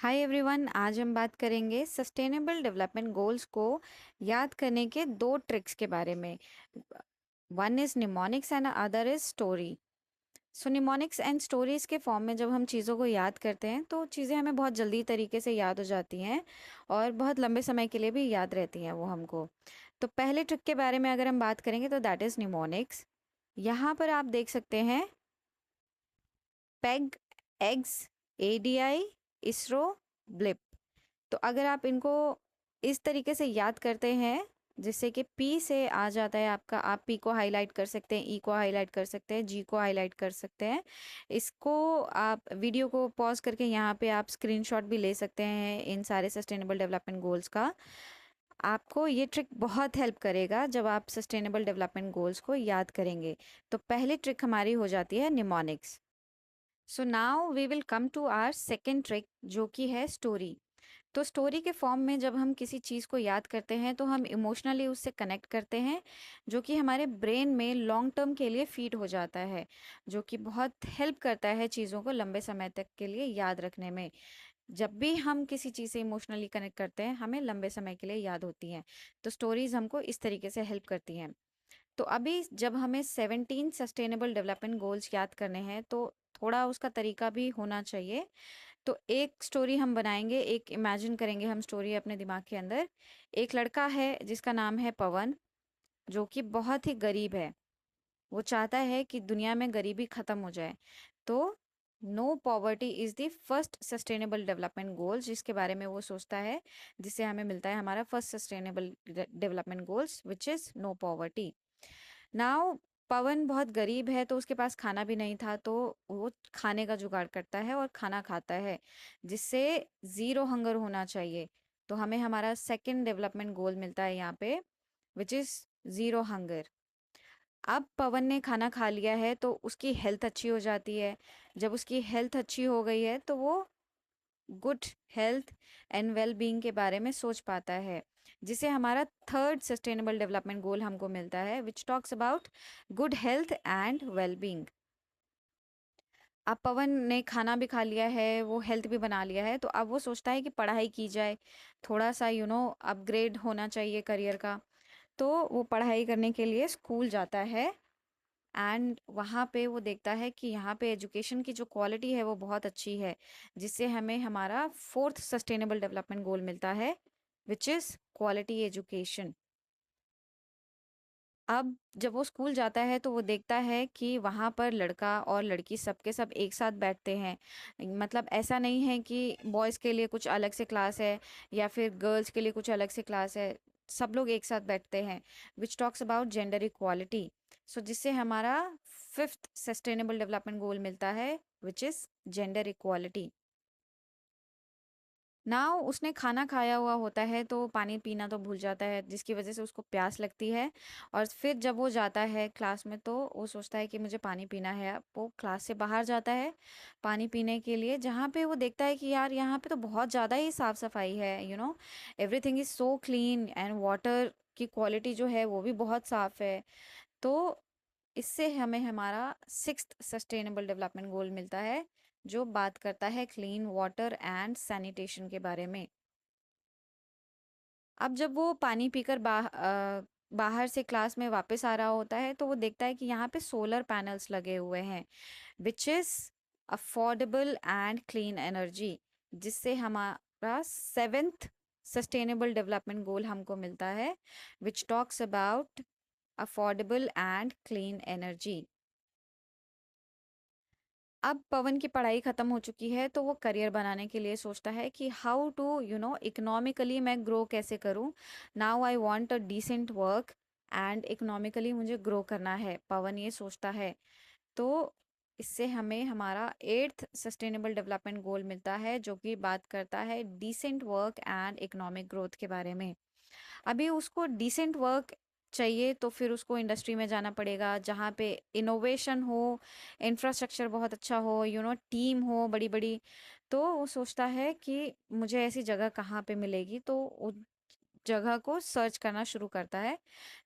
Hi everyone, आज हम बात करेंगे सस्टेनेबल डेवलपमेंट गोल्स को याद करने के दो ट्रिक्स के बारे में। One is mnemonics and other is story. So mnemonics and stories के फॉर्म में जब हम चीज़ों को याद करते हैं तो चीज़ें हमें बहुत जल्दी तरीके से याद हो जाती हैं और बहुत लंबे समय के लिए भी याद रहती हैं वो हमको। तो पहले ट्रिक के बारे में अगर हम बात करेंगे तो दैट इज़ निमोनिक्स। यहाँ पर आप देख सकते हैं peg, eggs, ADI, ISRO, blip. तो अगर आप इनको इस तरीके से याद करते हैं जिससे कि पी से आ जाता है आपका, आप पी को हाईलाइट कर सकते हैं, ई को हाईलाइट कर सकते हैं, जी को हाईलाइट कर सकते हैं। इसको आप वीडियो को पॉज करके यहाँ पे आप स्क्रीनशॉट भी ले सकते हैं इन सारे सस्टेनेबल डेवलपमेंट गोल्स का। आपको ये ट्रिक बहुत हेल्प करेगा जब आप सस्टेनेबल डेवलपमेंट गोल्स को याद करेंगे। तो पहली ट्रिक हमारी हो जाती है mnemonics. So now we will come to our second trick जो कि है स्टोरी। तो स्टोरी के फॉर्म में जब हम किसी चीज़ को याद करते हैं तो हम इमोशनली उससे कनेक्ट करते हैं, जो कि हमारे ब्रेन में लॉन्ग टर्म के लिए फीड हो जाता है, जो कि बहुत हेल्प करता है चीज़ों को लंबे समय तक के लिए याद रखने में। जब भी हम किसी चीज़ से इमोशनली कनेक्ट करते हैं हमें लंबे समय के लिए याद होती हैं। तो स्टोरीज हमको इस तरीके से हेल्प करती हैं। तो अभी जब हमें 17 सस्टेनेबल डेवलपमेंट गोल्स याद करने हैं तो थोड़ा उसका तरीका भी होना चाहिए। तो एक स्टोरी हम बनाएंगे, एक इमेजिन करेंगे हम स्टोरी अपने दिमाग के अंदर। एक लड़का है जिसका नाम है पवन, जो कि बहुत ही गरीब है। वो चाहता है कि दुनिया में गरीबी खत्म हो जाए। तो no poverty is the first sustainable development goals जिसके बारे में वो सोचता है, जिससे हमें मिलता है हमारा first sustainable development goals which is no poverty. Now Pawan बहुत गरीब है तो उसके पास खाना भी नहीं था, तो वो खाने का जुगाड़ करता है और खाना खाता है, जिससे ज़ीरो हंगर होना चाहिए। तो हमें हमारा सेकंड डेवलपमेंट गोल मिलता है यहाँ पे, विच इज़ ज़ीरो हंगर। अब पवन ने खाना खा लिया है तो उसकी हेल्थ अच्छी हो जाती है। जब उसकी हेल्थ अच्छी हो गई है तो वो good health and well being के बारे में सोच पाता है, जिसे हमारा थर्ड सस्टेनेबल डेवलपमेंट गोल हमको मिलता है विच talks about good health and well being. अब पवन ने खाना भी खा लिया है, वो हेल्थ भी बना लिया है, तो अब वो सोचता है कि पढ़ाई की जाए, थोड़ा सा अपग्रेड होना चाहिए करियर का। तो वो पढ़ाई करने के लिए स्कूल जाता है एंड वहाँ पे वो देखता है कि यहाँ पे एजुकेशन की जो क्वालिटी है वो बहुत अच्छी है, जिससे हमें हमारा फोर्थ सस्टेनेबल डेवलपमेंट गोल मिलता है विच इज़ क्वालिटी एजुकेशन। अब जब वो स्कूल जाता है तो वो देखता है कि वहाँ पर लड़का और लड़की सबके सब एक साथ बैठते हैं। मतलब ऐसा नहीं है कि बॉयज़ के लिए कुछ अलग से क्लास है या फिर गर्ल्स के लिए कुछ अलग से क्लास है। सब लोग एक साथ बैठते हैं, which talks about gender equality. So जिससे हमारा फिफ्थ सस्टेनेबल डेवलपमेंट गोल मिलता है विच इज़ जेंडर इक्वालिटी। ना उसने खाना खाया हुआ होता है तो पानी पीना तो भूल जाता है, जिसकी वजह से उसको प्यास लगती है। और फिर जब वो जाता है क्लास में तो वो सोचता है कि मुझे पानी पीना है। अब वो क्लास से बाहर जाता है पानी पीने के लिए, जहाँ पे वो देखता है कि यार यहाँ पे तो बहुत ज़्यादा ही साफ़ सफाई है, everything is so clean and water की क्वालिटी जो है वो भी बहुत साफ़ है। तो इससे हमें हमारा सिक्स्थ सस्टेनेबल डेवलपमेंट गोल मिलता है, जो बात करता है क्लीन वाटर एंड सैनिटेशन के बारे में। अब जब वो पानी पीकर बाहर से क्लास में वापस आ रहा होता है तो वो देखता है कि यहाँ पे सोलर पैनल्स लगे हुए हैं, which is affordable and clean energy, जिससे हमारा सेवेंथ सस्टेनेबल डेवलपमेंट गोल हमको मिलता है विच talks about affordable and clean energy. अब पवन की पढ़ाई खत्म हो चुकी है तो वो करियर बनाने के लिए सोचता है कि हाउ टू इकोनॉमिकली मैं ग्रो कैसे करूं। Now I want a decent work and economically मुझे ग्रो करना है, पवन ये सोचता है। तो इससे हमें हमारा एट्थ सस्टेनेबल डेवलपमेंट गोल मिलता है, जो कि बात करता है decent work and economic growth के बारे में। अभी उसको डिसेंट वर्क चाहिए तो फिर उसको इंडस्ट्री में जाना पड़ेगा जहाँ पे इनोवेशन हो, इंफ्रास्ट्रक्चर बहुत अच्छा हो, टीम हो बड़ी बड़ी। तो वो सोचता है कि मुझे ऐसी जगह कहाँ पे मिलेगी, तो उस जगह को सर्च करना शुरू करता है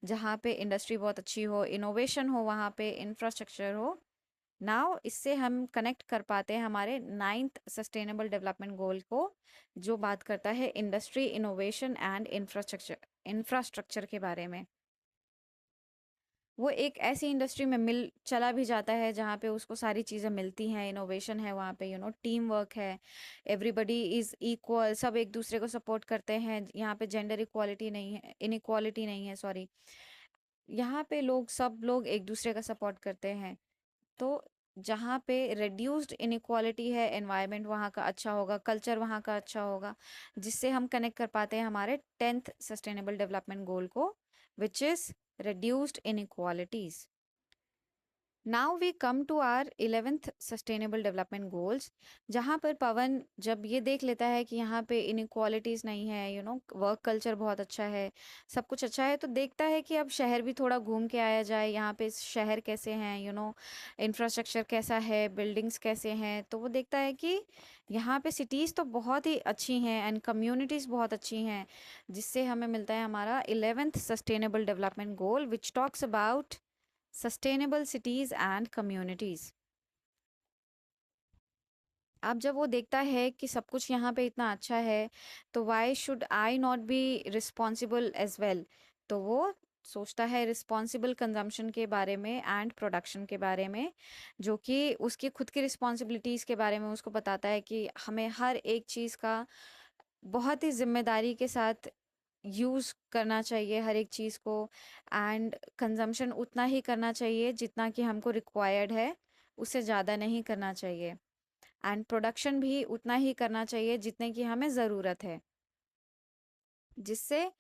जहाँ पे इंडस्ट्री बहुत अच्छी हो, इनोवेशन हो, वहाँ पे इंफ्रास्ट्रक्चर हो नाउ इससे हम कनेक्ट कर पाते हैं हमारे 9th सस्टेनेबल डेवलपमेंट गोल को, जो बात करता है इंडस्ट्री इनोवेशन एंड इंफ्रास्ट्रक्चर के बारे में। वो एक ऐसी इंडस्ट्री में मिल चला भी जाता है जहाँ पे उसको सारी चीज़ें मिलती हैं, इनोवेशन है वहाँ पे, टीम वर्क है, एवरीबडी इज़ इक्वल, सब एक दूसरे को सपोर्ट करते हैं, यहाँ पे जेंडर इक्वालिटी नहीं है, इनइक्वालिटी नहीं है, सॉरी, यहाँ पे सब लोग एक दूसरे का सपोर्ट करते हैं। तो जहाँ पे रिड्यूस्ड इनइक्वालिटी है, एनवायरनमेंट वहाँ का अच्छा होगा, कल्चर वहाँ का अच्छा होगा, जिससे हम कनेक्ट कर पाते हैं हमारे 10th सस्टेनेबल डेवलपमेंट गोल को, which is reduced inequalities. Now we come to our 11th sustainable development goals, जहाँ पर पवन जब ये देख लेता है कि यहाँ पे इनइक्वालिटीज़ नहीं है, वर्क कल्चर बहुत अच्छा है, सब कुछ अच्छा है, तो देखता है कि अब शहर भी थोड़ा घूम के आया जाए, यहाँ पे शहर कैसे हैं, इंफ्रास्ट्रक्चर कैसा है, बिल्डिंग्स कैसे हैं। तो वो देखता है कि यहाँ पे सिटीज़ तो बहुत ही अच्छी हैं एंड कम्युनिटीज़ बहुत अच्छी हैं, जिससे हमें मिलता है हमारा 11th sustainable development goal, which talks about sustainable cities and communities. अब जब वो देखता है कि सब कुछ यहाँ पे इतना अच्छा है, तो why should I not be responsible as well. तो वो सोचता है रिस्पॉन्सिबल कंजम्पशन के बारे में एंड प्रोडक्शन के बारे में, जो कि उसकी खुद की रिस्पॉन्सिबिलिटीज़ के बारे में उसको बताता है कि हमें हर एक चीज़ का बहुत ही जिम्मेदारी के साथ यूज़ करना चाहिए, हर एक चीज़ को, एंड कंजम्पशन उतना ही करना चाहिए जितना कि हमको रिक्वायर्ड है, उससे ज़्यादा नहीं करना चाहिए, एंड प्रोडक्शन भी उतना ही करना चाहिए जितने की हमें ज़रूरत है, जिससे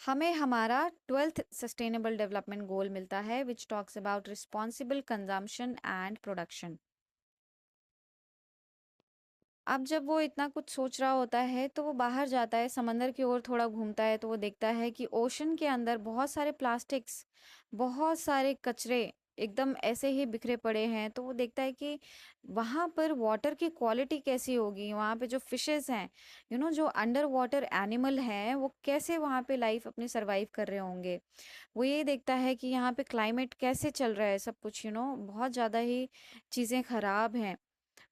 हमें हमारा 12th सस्टेनेबल डेवलपमेंट गोल मिलता है, विच talks about responsible consumption and production. अब जब वो इतना कुछ सोच रहा होता है, तो वो बाहर जाता है, समंदर की ओर थोड़ा घूमता है, तो वो देखता है कि ओशन के अंदर बहुत सारे प्लास्टिक्स, बहुत सारे कचरे एकदम ऐसे ही बिखरे पड़े हैं। तो वो देखता है कि वहाँ पर वाटर की क्वालिटी कैसी होगी, वहाँ पे जो फिशेस हैं, जो अंडर वाटर एनिमल हैं, वो कैसे वहाँ पे लाइफ अपनी सरवाइव कर रहे होंगे। वो ये देखता है कि यहाँ पे क्लाइमेट कैसे चल रहा है, सब कुछ बहुत ज़्यादा ही चीज़ें ख़राब हैं।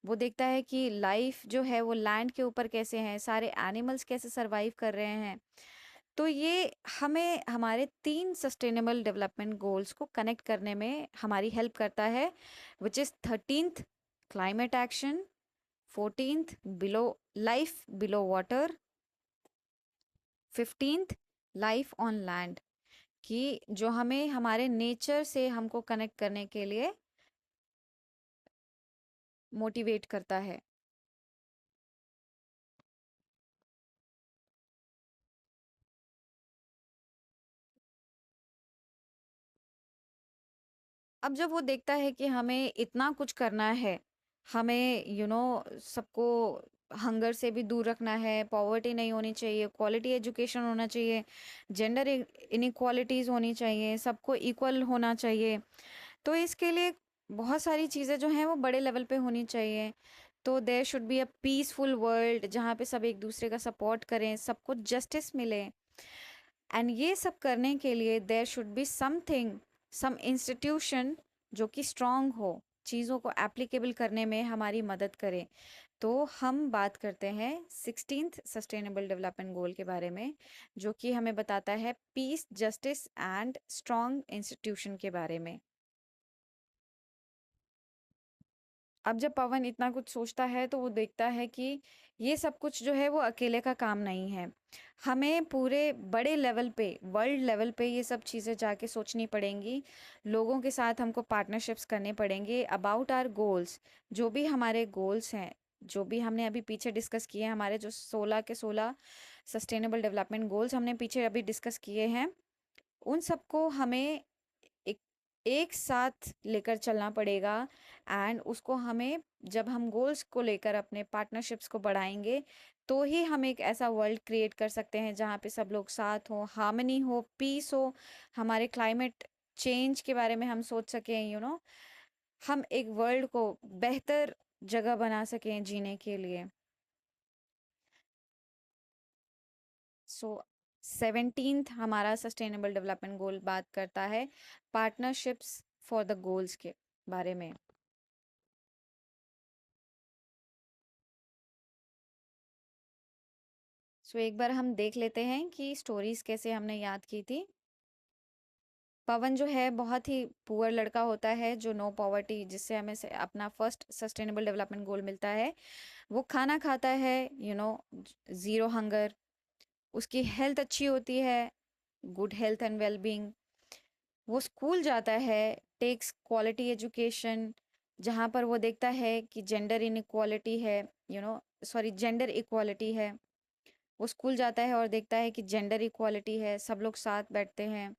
वो देखता है कि लाइफ जो है वो लैंड के ऊपर कैसे है, सारे एनिमल्स कैसे सरवाइव कर रहे हैं। तो ये हमें हमारे 3 सस्टेनेबल डेवलपमेंट गोल्स को कनेक्ट करने में हमारी हेल्प करता है, which is 13th climate action, 14th below life below water, 15th life on land, कि जो हमें हमारे नेचर से हमको कनेक्ट करने के लिए मोटिवेट करता है। अब जब वो देखता है कि हमें इतना कुछ करना है, हमें सबको हंगर से भी दूर रखना है, पॉवर्टी नहीं होनी चाहिए, क्वालिटी एजुकेशन होना चाहिए, जेंडर इनइक्वालिटीज़ होनी चाहिए, सबको इक्वल होना चाहिए, तो इसके लिए बहुत सारी चीज़ें जो हैं वो बड़े लेवल पे होनी चाहिए। तो there should be a peaceful world, जहाँ पे सब एक दूसरे का सपोर्ट करें, सबको जस्टिस मिले, एंड ये सब करने के लिए there should be something, some institution जो कि स्ट्रांग हो, चीज़ों को एप्लीकेबल करने में हमारी मदद करे। तो हम बात करते हैं 16th सस्टेनेबल डेवलपमेंट गोल के बारे में, जो कि हमें बताता है peace, justice and strong institution के बारे में। अब जब पवन इतना कुछ सोचता है, तो वो देखता है कि ये सब कुछ जो है वो अकेले का काम नहीं है, हमें पूरे बड़े लेवल पे, वर्ल्ड लेवल पे ये सब चीज़ें जाके सोचनी पड़ेंगी, लोगों के साथ हमको पार्टनरशिप्स करने पड़ेंगे अबाउट आर गोल्स। जो भी हमारे गोल्स हैं, जो भी हमने अभी पीछे डिस्कस किए हैं, हमारे जो 16 के 16 सस्टेनेबल डेवलपमेंट गोल्स हमने पीछे अभी डिस्कस किए हैं, उन सबको हमें एक एक साथ लेकर चलना पड़ेगा, एंड उसको हमें, जब हम गोल्स को लेकर अपने पार्टनरशिप्स को बढ़ाएंगे, तो ही हम एक ऐसा वर्ल्ड क्रिएट कर सकते हैं जहाँ पे सब लोग साथ हो, हार्मनी हो, पीस हो, हमारे क्लाइमेट चेंज के बारे में हम सोच सकें, हम एक वर्ल्ड को बेहतर जगह बना सकें जीने के लिए। सो 17th हमारा सस्टेनेबल डेवलपमेंट गोल बात करता है पार्टनरशिप्स फॉर द गोल्स के बारे में। सो एक बार हम देख लेते हैं कि स्टोरीज कैसे हमने याद की थी। पवन जो है बहुत ही पुअर लड़का होता है, जो नो पॉवर्टी, जिससे हमें अपना फर्स्ट सस्टेनेबल डेवलपमेंट गोल मिलता है। वो खाना खाता है, ज़ीरो हंगर। उसकी हेल्थ अच्छी होती है, गुड हेल्थ एंड वेलबींग। वो स्कूल जाता है, टेक्स क्वालिटी एजुकेशन, जहाँ पर वो देखता है कि जेंडर इनइक्वालिटी है, जेंडर इक्वालिटी है। वो स्कूल जाता है और देखता है कि जेंडर इक्वालिटी है, सब लोग साथ बैठते हैं।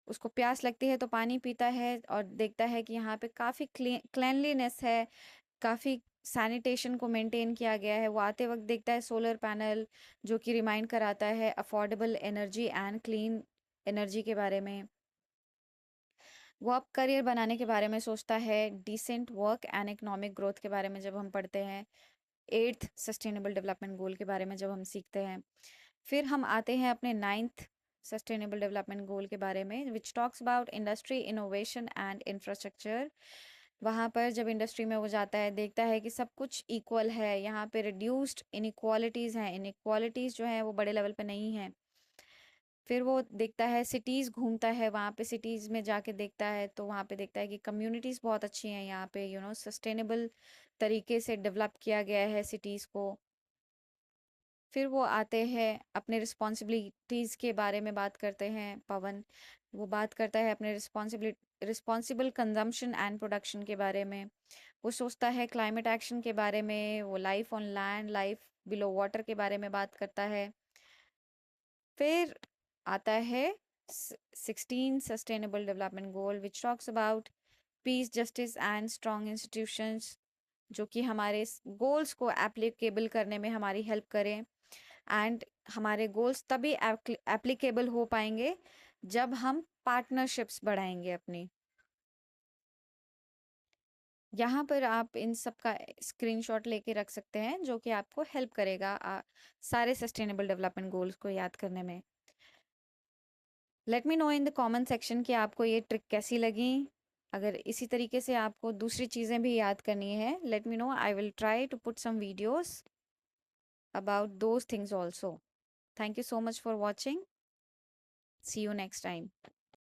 उसको प्यास लगती है तो पानी पीता है और देखता है कि यहाँ पे काफ़ी क्लैनलीनेस है, काफ़ी सैनिटेशन को मेंटेन किया गया है। वो आते वक्त देखता है सोलर पैनल, जो कि रिमाइंड कराता है affordable energy and clean energy के बारे में। वो अब करियर बनाने के बारे में सोचता है, decent work and economic growth के बारे में जब हम पढ़ते हैं, एट्थ सस्टेनेबल डेवलपमेंट गोल के बारे में जब हम सीखते हैं। फिर हम आते हैं अपने नाइन्थ सस्टेनेबल डेवलपमेंट गोल के बारे में, विच talks about industry innovation and infrastructure. वहाँ पर जब इंडस्ट्री में वो जाता है, देखता है कि सब कुछ इक्वल है, यहाँ पे रिड्यूस्ड इनइक्वालिटीज़ हैं, इनइक्वालिटीज़ जो हैं वो बड़े लेवल पे नहीं हैं। फिर वो देखता है, सिटीज़ घूमता है, वहाँ पे सिटीज़ में जाके देखता है तो वहाँ पे देखता है कि कम्युनिटीज़ बहुत अच्छी हैं यहाँ पे, सस्टेनेबल तरीके से डेवलप किया गया है सिटीज़ को। फिर वो आते हैं अपने रिस्पॉन्सिबिलिटीज़ के बारे में बात करते हैं पवन। वो बात करता है अपने रिस्पॉन्सिबल कंजम्पशन एंड प्रोडक्शन के बारे में। वो सोचता है क्लाइमेट एक्शन के बारे में, वो life on land, life below water के बारे में बात करता है। फिर आता है 16 sustainable development goal, which talks about piece, justice and strong institutions, जो कि हमारे गोल्स को एप्लीकेबल करने में हमारी हेल्प करें। एंड हमारे गोल्स तभी एप्लीकेबल हो पाएंगे जब हम पार्टनरशिप्स बढ़ाएंगे अपनी। यहाँ पर आप इन सब का स्क्रीनशॉट लेके रख सकते हैं, जो कि आपको हेल्प करेगा सारे सस्टेनेबल डेवलपमेंट गोल्स को याद करने में। Late me no in the comment section कि आपको ये ट्रिक कैसी लगी। अगर इसी तरीके से आपको दूसरी चीज़ें भी याद करनी है, let me know, I will try to put some videos about those things also. Thank you so much for watching. See you next time.